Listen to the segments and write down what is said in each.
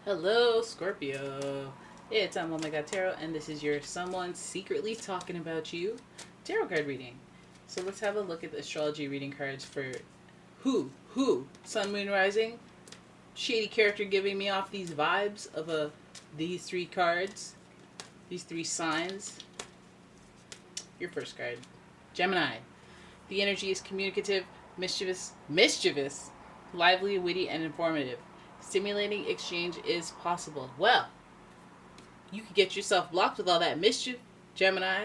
Hello, Scorpio. It's OMG Tarot, and this is your someone secretly talking about you tarot card reading. So let's have a look at the astrology reading cards for who, Sun, Moon, Rising. Shady character giving me off these vibes of these three cards, these three signs. Your first card, Gemini. The energy is communicative, mischievous, lively, witty, and informative. Stimulating exchange is possible. Well, you could get yourself blocked with all that mischief, Gemini,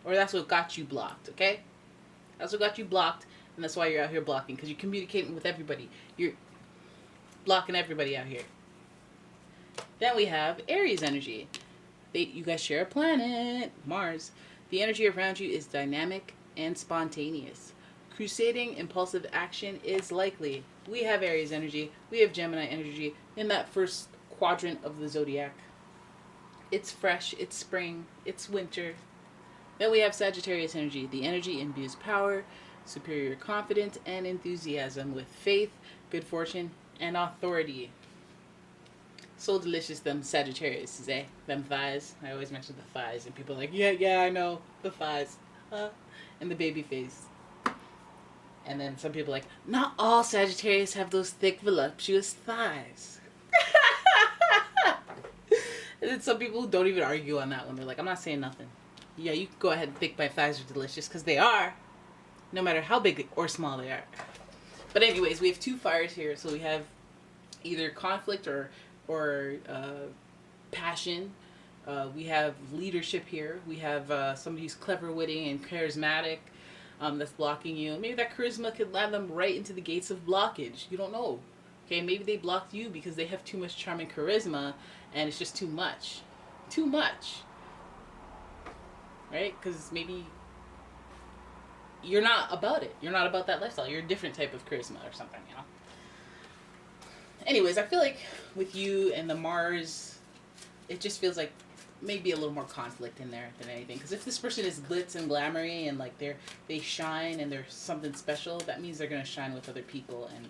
or that's what got you blocked, okay? That's what got you blocked, and that's why you're out here blocking, because you're communicating with everybody. You're blocking everybody out here. Then we have Aries energy. You guys share a planet, Mars. The energy around you is dynamic and spontaneous. Crusading, impulsive action is likely. We have Aries energy. We have Gemini energy in that first quadrant of the zodiac. It's fresh. It's spring. It's winter. Then we have Sagittarius energy. The energy imbues power, superior confidence, and enthusiasm with faith, good fortune, and authority. So delicious, them Sagittarius, eh? Them thighs. I always mention the thighs, and people are like, yeah, I know. The thighs. And the baby face. And then some people are like, not all Sagittarius have those thick, voluptuous thighs. And then some people don't even argue on that one. They're like, I'm not saying nothing. Yeah, you can go ahead and think my thighs are delicious, because they are. No matter how big or small they are. But anyways, we have two fires here. So we have either conflict or passion. We have leadership here. We have somebody who's clever, witty, and charismatic. That's blocking you. Maybe that charisma could land them right into the gates of blockage. You don't know. Okay, maybe they blocked you because they have too much charm and charisma, and it's just too much. Too much. Right? Because maybe you're not about it. You're not about that lifestyle. You're a different type of charisma or something, you know? Anyways, I feel like with you and the Mars, it just feels like maybe a little more conflict in there than anything. Because if this person is glitz and glamoury and like they shine and they're something special, that means they're gonna shine with other people. And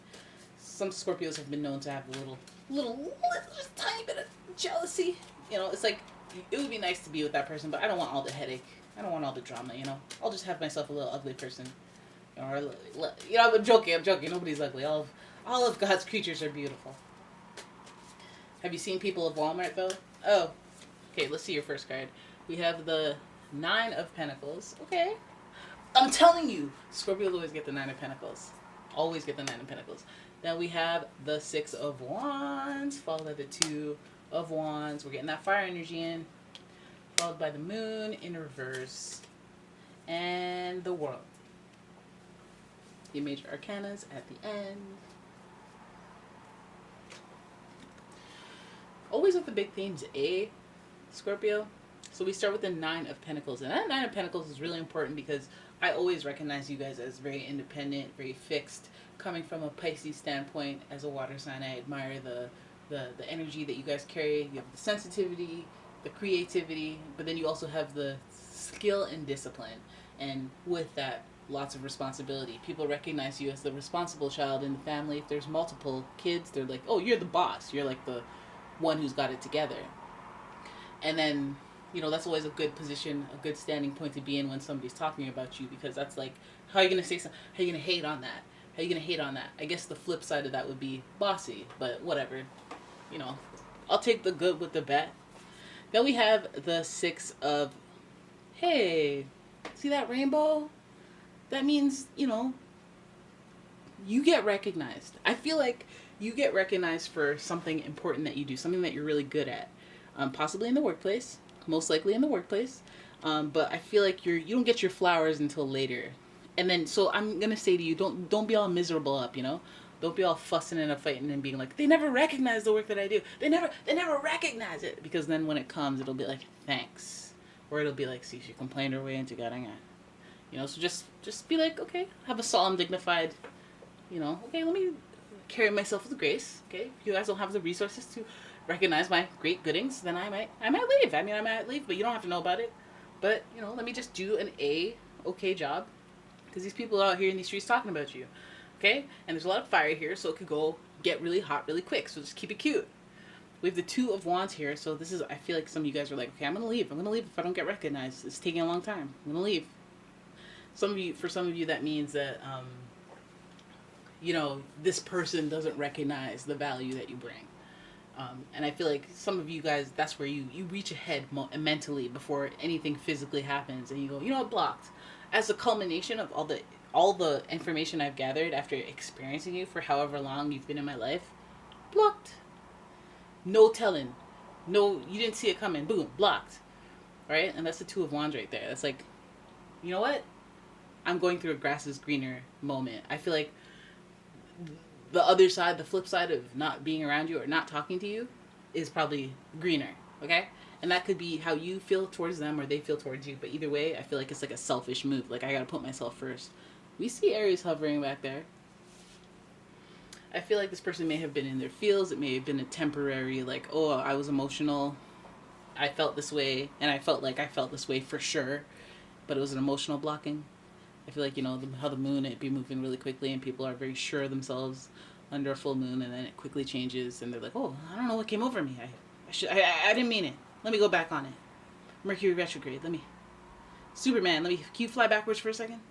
some Scorpios have been known to have a little just tiny bit of jealousy. You know, it's like it would be nice to be with that person, but I don't want all the headache. I don't want all the drama. You know, I'll just have myself a little ugly person. I'm joking. Nobody's ugly. All of God's creatures are beautiful. Have you seen people of Walmart though? Oh. Okay, let's see your first card. We have the Nine of Pentacles. Okay. I'm telling you, Scorpios always get the Nine of Pentacles. Always get the Nine of Pentacles. Then we have the Six of Wands, followed by the Two of Wands. We're getting that fire energy in. Followed by the Moon in reverse. And the World. The major arcanas at the end. Always with the big themes, Scorpio. So we start with the Nine of Pentacles. And that Nine of Pentacles is really important because I always recognize you guys as very independent, very fixed. Coming from a Pisces standpoint, as a water sign, I admire the energy that you guys carry. You have the sensitivity, the creativity, but then you also have the skill and discipline. And with that, lots of responsibility. People recognize you as the responsible child in the family. If there's multiple kids, they're like, oh, you're the boss. You're like the one who's got it together. And then, you know, that's always a good position, a good standing point to be in when somebody's talking about you, because that's like, how are you going to say something? How are you going to hate on that? How are you going to hate on that? I guess the flip side of that would be bossy, but whatever. You know, I'll take the good with the bad. Then we have the Six of, hey, see that rainbow? That means, you know, you get recognized. I feel like you get recognized for something important that you do, something that you're really good at. Possibly in the workplace, most likely in the workplace. But I feel like you don't get your flowers until later. And then, so I'm gonna say to you, don't be all miserable up, you know? Don't be all fussing and fighting and being like, they never recognize the work that I do. They never recognize it. Because then when it comes, it'll be like, thanks. Or it'll be like, see, she complained her way into getting it. You know, so just be like, okay, have a solemn, dignified, you know, okay, let me carry myself with grace. Okay, if you guys don't have the resources to recognize my great goodings, then I might leave. I might leave, but you don't have to know about it. But, you know, let me just do an okay job, because these people out here in these streets talking about you. Okay? And there's a lot of fire here, so it could get really hot really quick. So just keep it cute. We have the Two of Wands here. So this is, I feel like some of you guys are like, okay, I'm going to leave. I'm going to leave if I don't get recognized. It's taking a long time. I'm going to leave. For some of you, that means that, you know, this person doesn't recognize the value that you bring. And I feel like some of you guys, that's where you reach ahead mentally before anything physically happens, and you go, you know what, blocked. As a culmination of all the information I've gathered after experiencing you for however long you've been in my life, blocked. No telling. No, you didn't see it coming. Boom, blocked. Right? And that's the Two of Wands right there. That's like, you know what? I'm going through a grass is greener moment. I feel like the other side, the flip side of not being around you or not talking to you is probably greener, okay? And that could be how you feel towards them or they feel towards you. But either way, I feel like it's like a selfish move. Like, I gotta put myself first. We see Aries hovering back there. I feel like this person may have been in their feels. It may have been a temporary, like, oh, I was emotional. I felt this way. And I felt like I felt this way for sure. But it was an emotional blocking. I feel like, you know, how the moon, it'd be moving really quickly and people are very sure of themselves under a full moon, and then it quickly changes and they're like, oh, I don't know what came over me. I didn't mean it. Let me go back on it. Mercury retrograde. Superman, can you fly backwards for a second?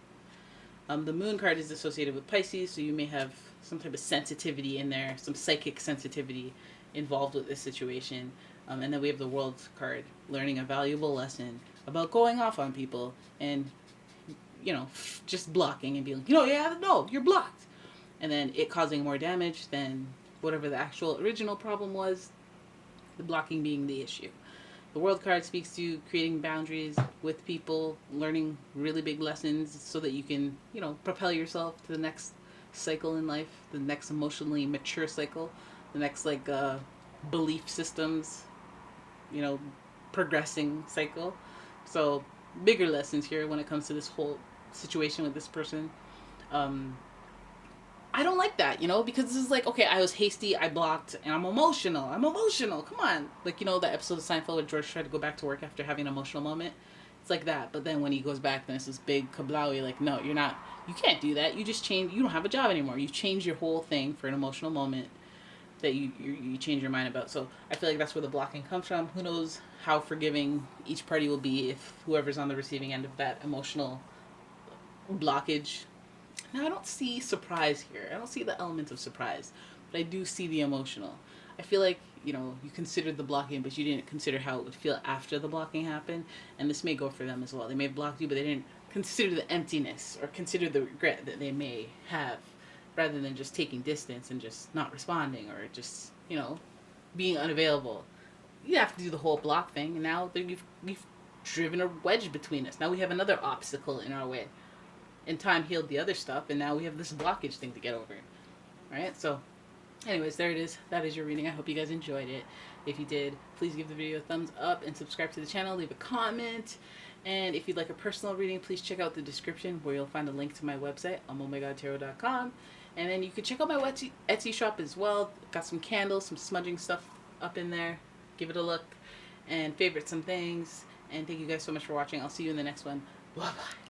The moon card is associated with Pisces, so you may have some type of sensitivity in there, some psychic sensitivity involved with this situation. And then we have the World card, learning a valuable lesson about going off on people and, you know, just blocking and being like, you know, yeah, no, you're blocked. And then it causing more damage than whatever the actual original problem was, the blocking being the issue. The World card speaks to creating boundaries with people, learning really big lessons so that you can, you know, propel yourself to the next cycle in life, the next emotionally mature cycle, the next, like, belief systems, you know, progressing cycle. So bigger lessons here when it comes to this whole situation with this person. I don't like that, you know, because this is like, okay, I was hasty, I blocked, and I'm emotional. Come on. Like, you know, that episode of Seinfeld where George tried to go back to work after having an emotional moment? It's like that. But then when he goes back, then it's this big kablawi, like, no, you can't do that. You just change, you don't have a job anymore. You change your whole thing for an emotional moment that you change your mind about. So I feel like that's where the blocking comes from. Who knows how forgiving each party will be if whoever's on the receiving end of that emotional blockage. Now, I don't see surprise here. I don't see the element of surprise, but I do see the emotional. I feel like, you know, you considered the blocking, but you didn't consider how it would feel after the blocking happened, and this may go for them as well. They may have blocked you, but they didn't consider the emptiness or consider the regret that they may have, rather than just taking distance and just not responding or just, you know, being unavailable. You have to do the whole block thing, and now you've driven a wedge between us. Now we have another obstacle in our way. And time healed the other stuff, and now we have this blockage thing to get over. Right? So, anyways, there it is. That is your reading. I hope you guys enjoyed it. If you did, please give the video a thumbs up and subscribe to the channel. Leave a comment. And if you'd like a personal reading, please check out the description where you'll find a link to my website, umomgtarot.com. And then you can check out my Etsy shop as well. Got some candles, some smudging stuff up in there. Give it a look and favorite some things. And thank you guys so much for watching. I'll see you in the next one. Bye-bye.